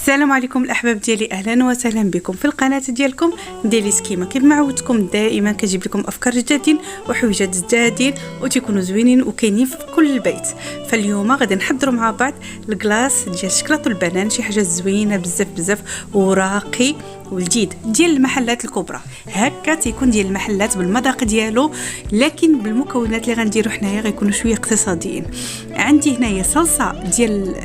السلام عليكم الاحباب ديالي، اهلا وسهلا بكم في القناه ديالكم ديالي سكيمه. كيف ما عودتكم دائما كنجيب لكم افكار جدادين وحويجات جدادين وتيكونوا زوينين وكاينين في كل البيت. فاليوم غادي نحضروا مع بعض الكلاص ديال شكلاط البنان، شي حاجه زوينه بزاف وراقي والجديد ديال المحلات الكبرى. هكا تيكون ديال المحلات بالمذاق ديالو، لكن بالمكونات اللي غنديروا حنايا غيكونوا شويه اقتصاديين. عندي هنايا صلصه ديال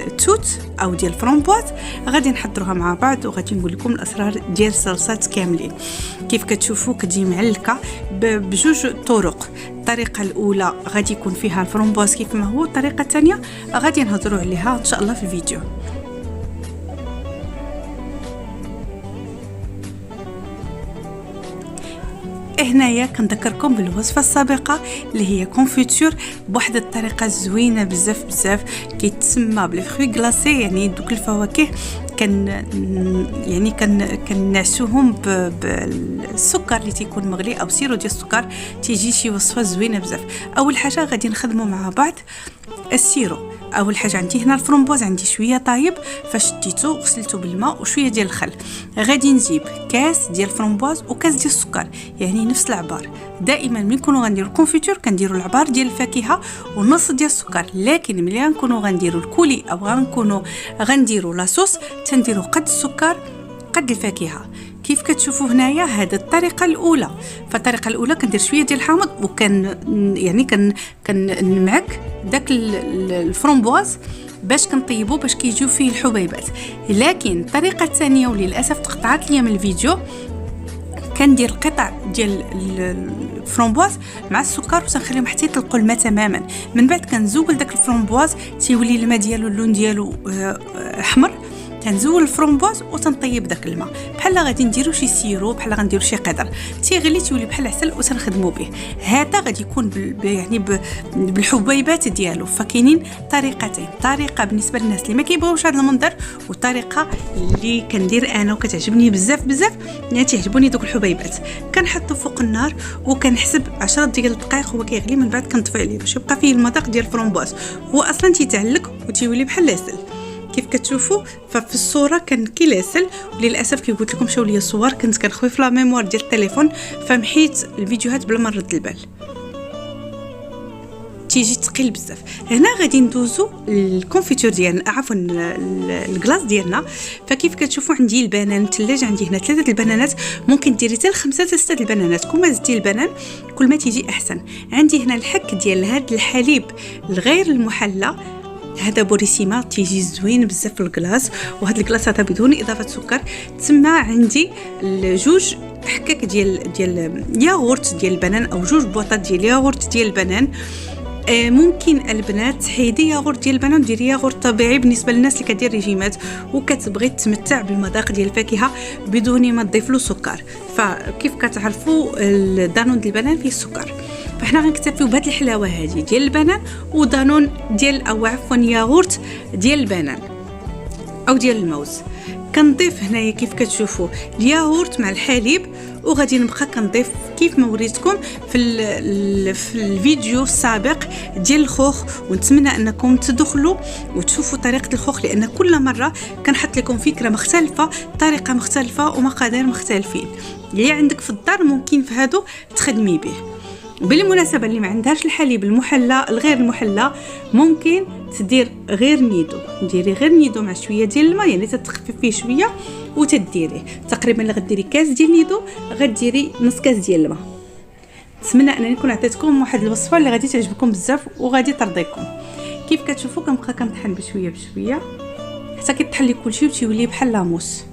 التوت او ديال الفرامبواز، غادي نحضروها مع بعض وغادي نقول لكم الاسرار ديال الصلصات كاملين. كيف كتشوفوا كتجي معلكه بجوج طرق. الطريقه الاولى غادي يكون فيها الفرامبواز كيف ما هو، الطريقه الثانيه غادي نهضروا عليها ان شاء الله في الفيديو. هنايا كنذكركم بالوصفه السابقه اللي هي كونفيتور بواحد الطريقه زوينه بزاف كيتسمى بلي فروي غلاسي، يعني دوك الفواكه كنعسوهم بالسكر اللي تيكون مغلي او سيرو ديال السكر. تيجي شي وصفه زوينه بزاف. اول حاجه غادي نخدموا مع بعض السيرو. اول حاجه عندي هنا الفرامبواز، عندي شويه طايب فشديته وغسلته بالماء وشويه ديال الخل. غادي نجيب كاس ديال الفرامبواز وكاس ديال السكر، يعني نفس العبار. دائما ملي نكونوا غنديروا الكونفيتور كنديروا العبار ديال الفاكهه ونص ديال السكر، لكن ملي غنكونوا غنديروا الكولي او غنكونوا غنديروا لاصوص تنديروا قد السكر قد الفاكهه. كيف كتشوفوا هنايا هذه الطريقه الاولى. فالطريقه الاولى كندير شويه ديال الحامض كنمعك داك الفرامبواز باش كنطيبو باش كيجيو فيه الحبيبات. لكن الطريقه الثانيه وللاسف تقطعت ليا من الفيديو، كندير قطع ديال الفرامبواز مع السكر وتنخليهم حتى يطلقوا الماء تماما. من بعد كنزول داك الفرامبواز تيولي الماء ديالو اللون ديالو احمر، تنزول الفرامبواز وتنطيب داك الماء بحال غادي نديروا شي سيرو، بحال غنديروا شي قدر تيغلي تولي بحال العسل وتنخدموا به. هذا غادي يكون بالحبيبات ديالو. فكاينين طريقتين، طريقه بالنسبه للناس اللي ما كيبغيوش هذا المنظر، وطريقه اللي كندير انا وكتعجبني بزاف يعني تعجبوني دوك الحبيبات. كنحطو فوق النار وكنحسب 10 ديال الدقائق هو كيغلي، من بعد كنطفي عليه باش يبقى فيه المذاق ديال الفرامبواز. هو اصلا تيتعلق وتيولي بحال العسل كيف كتشوفوا. ففي الصوره كان كي العسل، وللاسف كي قلت لكم مشاو ليا الصور كنت كنخوي في لا ميموار ديال التليفون فمحيت الفيديوهات بلا ما نرد البال، تيجي ثقيل بزاف. هنا غادي ندوزو الكونفيتور ديالنا، عفوا الكلاص ديالنا. فكيف كتشوفوا عندي البنان مثلج، عندي هنا 3 البنانات، ممكن ديري حتى 5 حتى 6 البنانات. كل ما زدتي البنان كل ما تيجي احسن. عندي هنا الحك ديال هذا الحليب الغير المحلى، هذا بوريسيما تيجي زوين بزاف في الكلاص. وهذا الكلاص هذا بدون اضافه سكر. تسمى عندي الجوج حكاك ديال ياغورت ديال البنان او جوج بواطات ديال ياغورت ديال البنان. ممكن البنات تحيدي ياغورت ديال البنان وديري ياغورت طبيعي بالنسبه للناس اللي كدير ريجيمات وكتبغي تمتع بالمذاق ديال الفاكهه بدون ما تضيف له سكر. فكيف كتعرفوا الدانون ديال البنان فيه سكر، فاحنا غنكتفيو بهاد الحلاوه هذه ديال البنان ودانون ديال او عفوا ياغورت ديال البنان او ديال الموز. كنضيف هنايا كيف كتشوفوا الياغورت مع الحليب، وغادي نبقى كنضيف كيف ما وريتكم في الفيديو السابق ديال الخوخ. ونتمنى انكم تدخلوا وتشوفوا طريقه الخوخ، لان كل مره كنحط لكم فكره مختلفه، طريقه مختلفه ومقادير مختلفين. اللي عندك في الدار ممكن في هادو تخدمي به. بالمناسبه اللي ما عندهاش الحليب المحلى الغير المحلى ممكن تدير غير نيدو، ديري غير نيدو مع شويه ديال الماء، يعني تتخفف فيه شويه وتديريه. تقريبا اللي غديري كاس ديال نيدو غديري نص كاس ديال الماء. نتمنى انني نكون عطيتكم واحد الوصفه اللي غادي تعجبكم بزاف وغادي ترضيكم. كيف كتشوفوا كنبقى كنطحن بشويه حتى كيطحن لي كلشي وتيولي بحال لاموس.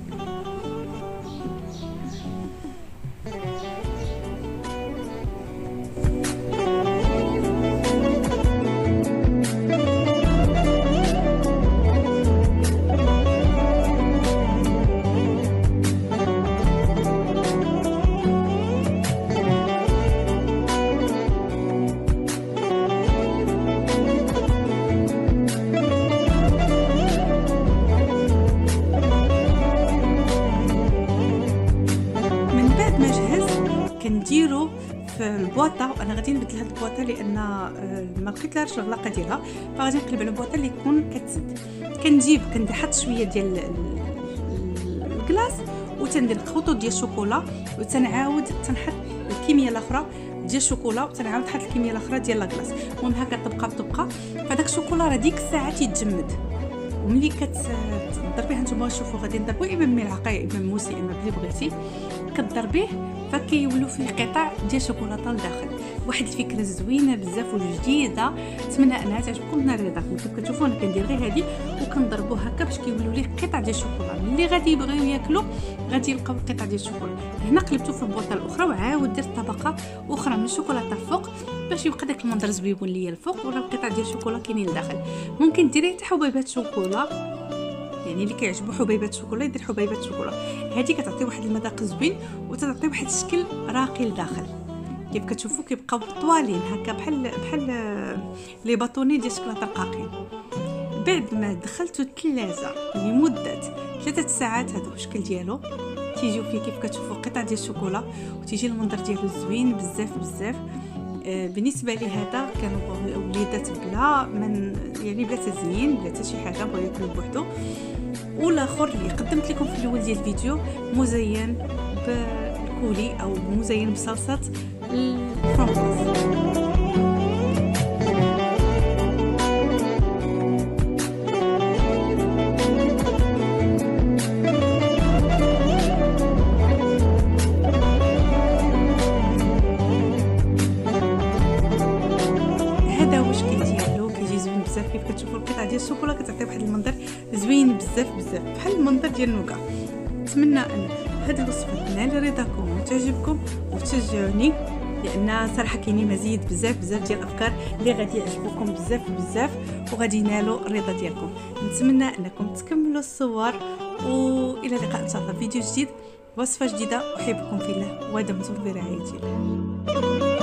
في البواطه، وانا غادي نبدل هاد البواطه لان ما لقيت لهاش الغلاقه ديالها، فغادي نقلب على بواطه اللي تكون كتسد. كنحط شويه ديال الكلاص وتندير خطوط ديال الشوكولا وتنعاود تنحط الكميه الاخرى ديال الشوكولا وتنعاود نحط الكميه الاخرى ديال لاكلاص. المهم هكا طبقه بطبقه، فداك الشوكولا راه ديك الساعه تيتجمد. وملي كتضربيه نتوما شوفوا غادي نضربوا اما بملعقه اما بموسي اما بلي بغيتي، كتضربيه فكيولوا فيه قطع ديال الشوكولاته لداخل. واحد الفكره زوينه بزاف وجديده، نتمنى انها تعجبكم. نار رضاكم كيف كتشوفوا انا كندير غير هذه وكنضربوا هكا باش كيولوا ليه قطع ديال الشوكولا. اللي غادي يبغيو ياكلوا غادي يلقاو قطع ديال الشوكولا. هنا قلبته في البوطه الاخرى وعاود درت طبقه اخرى من الشوكولاته فوق باش يبقى داك المنظر زويون ليا الفوق ولا القطع ديال الشوكولا كاينين لداخل. ممكن ديريه حتى حبيبات شوكولا، يعني اللي كيعجبو حبيبات شوكولا يدير حبيبات شوكولا. هذه كتعطي واحد المذاق زوين وتعطي واحد الشكل راقي لداخل. كيف كتشوفوا كيبقاو طوالين هكا بحال لي باطوني ديال الشوكولاته الرقاقين. بعد ما دخلتو الثلاجه لمده 3 ساعات هذا الشكل ديالو تيجيو فيه كيف كتشوفوا قطع ديال الشوكولا وتيجي المنظر ديالو زوين بزاف بزاف. بالنسبه لي هذا كانوا وليدات بلا من يعني بلا تزيين بلا حتى شي حاجه بغاو ياكلوا بوحدو. والاخر اللي قدمت لكم في الاول ديال الفيديو مزين بالكولي او مزين بصلصه الفرنسا. كيف كتشوفوا القطعه ديال الشوكولا كتعطي واحد المنظر زوين بزاف بزاف بحال المنظر ديال النوكا. نتمنى ان هذه الوصفه تنال رضاكم وتعجبكم وتشجعوني، لان صراحه كاينين مزيد بزاف بزاف ديال الافكار اللي غادي يعجبوكم بزاف بزاف وغادي ينالوا الرضا ديالكم. نتمنى انكم تكملوا الصور، والى اللقاء ان شاء الله في فيديو جديد وصفه جديده. احبكم في الله ودمتم في رعايه الله.